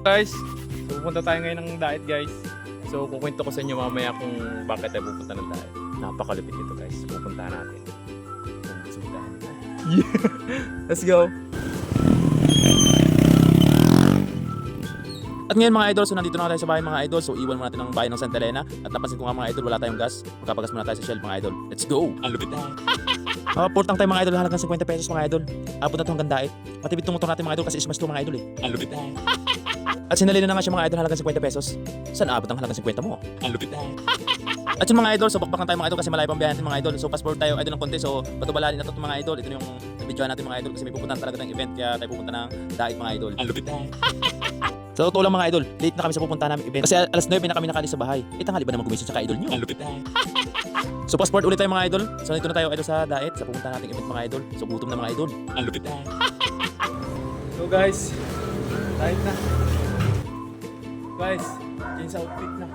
Guys, so pupunta tayo ngayon ng diet guys. So kukwento ko sa inyo mamaya kung bakit tayo pupunta ng diet. Napakalupit nito guys, pupuntahan natin. Yeah. Let's go! At ngayon mga idol, so nandito na tayo sa bahay mga idol. So iwan muna natin ang bahay ng Santa Elena. At napansin ko nga mga idol, wala tayong gas. Magpapagas muna tayo sa Shell mga idol. Let's go! Ang lupit na! Portang tayo mga idol, halagang 50 pesos mga idol. Abot na ito hanggang daet. Matipid tong motor natin mga idol kasi ismas to mga idol eh. Ang lupit na! At sinalina na nga siya mga idol, halagang 50 pesos. Saan abot ang halagang 50 mo? Ang lupit na! At yung mga idol, so bakbakan tayo mga idol kasi malayo pang biyahe natin mga idol. So passport tayo idol ng konti. So patubalali na ito mga idol. Ito yung nabidyoan natin mga idol kasi may pupuntahan talaga ng event kaya tayo pupunta ng daet mga idol. Ang lupit na! Sa totoo lang mga idol, late na kami sa pupunta namin event. Kasi alas 9 na kami nakalis sa bahay. Tanghali ba naman gumising sa ka-idol nyo? Ang lupit na! So passport ulit tayo mga idol. So nandito na tayo idol sa daet, sa pupunta nating event mga idol. So gutom na mga idol. Ang lupit na! So guys, daet na. Guys, change outfit na.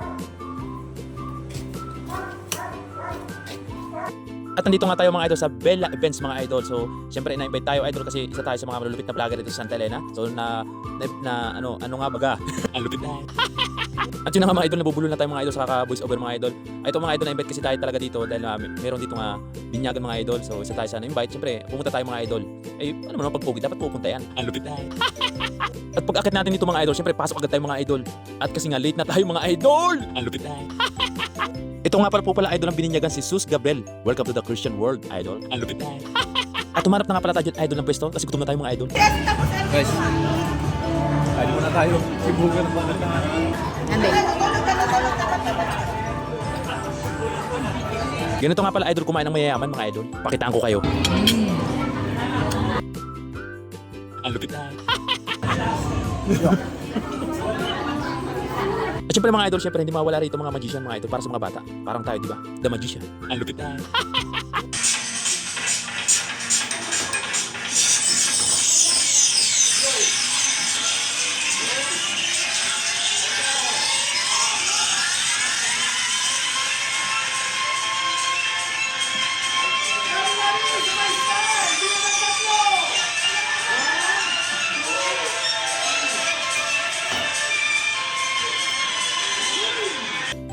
At nandito nga tayo mga idol sa Bella Events mga idol. So, syempre na-invite tayo idol kasi isa tayo sa mga malulupit na vlogger dito sa Santa Elena. So, ano nga baga? Ang lupit na. At yun na nga mga idol, nabubulol na tayo mga idol sa kaka-voice over mga idol. Ito mga idol, na-invite kasi tayo talaga dito dahil meron dito nga binyagan mga idol. So, isa tayo sa na-invite. Syempre, pumunta tayo mga idol. Eh, ano naman pag pogi, dapat pupunta yan. Ang lupit na. At pag akit natin dito mga idol, syempre pasok agad tayo mga idol. At kasi nga late na tayo mga idol. Ang lupit na. Ito nga pala po pala idol ang bininyagan si Sus Gabriel. Welcome to the Christian world, idol. Ang lupit na. At tumarap na nga pala tayo dyan, idol ng pwesto kasi gutom na tayo mga idol. Guys, kain muna tayo. Sibugan na ba na ganito nga pala idol kumain ng mayayaman mga idol. Pakitaan ko kayo. Ang lupit na. At syempre mga idol, syempre hindi mawala rito mga magician mga idol para sa mga bata. Parang tayo, di ba? The Magician. Ang lupit na.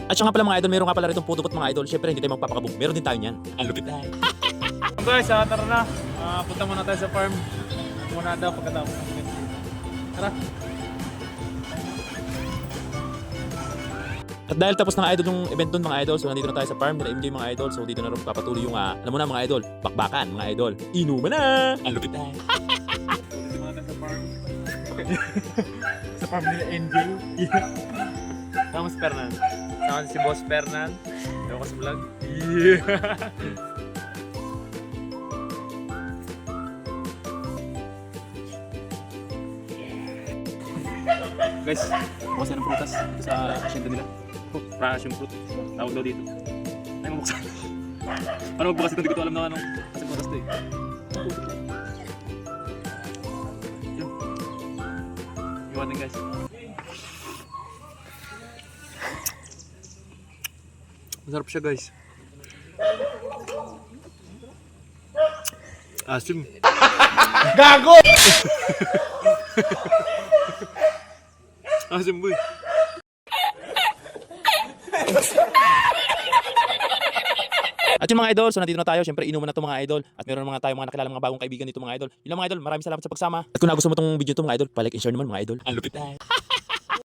At siya nga pala mga idol, meron nga pala rito putupot mga idol. Syempre hindi tayo magpapakabog. Meron din tayo niyan. Ang lupit na. Guys, tara na. Punta muna tayo sa farm. Muna daw pagkatapos ng event. Tara. At dahil tapos na idol yung event dun mga idol, so nandito na tayo sa farm nila MJ mga idol. So dito na rin papatuloy yung, alam mo na mga idol, bakbakan mga idol. Inuman na! Ang lupit na. Dito muna tayo sa farm. Sa farm nila MJ. Tama si Fernan. Tama si Boss Fernan. Ewan ko sa vlog. Yeah! Guys, bukas na ng prutas sa asyenda nila. Fresh yung fruit. Tawag daw dito. Ay, mabuksan. Paano magbukas ito? Hindi ko ito alam na anong kasi prutas ito eh. Yun. Iwan din guys. Masarap siya guys. Asim. Gago! Asim boy. At yung mga idol, so nandito na tayo. Siyempre inuman na ito mga idol. At meron mga tayo mga nakilala mga bagong kaibigan dito mga idol. Yun lang mga idol, maraming salamat sa pagsama. At kung nagustumo itong video ito mga idol, palike and share naman mga idol. Ang lupit na.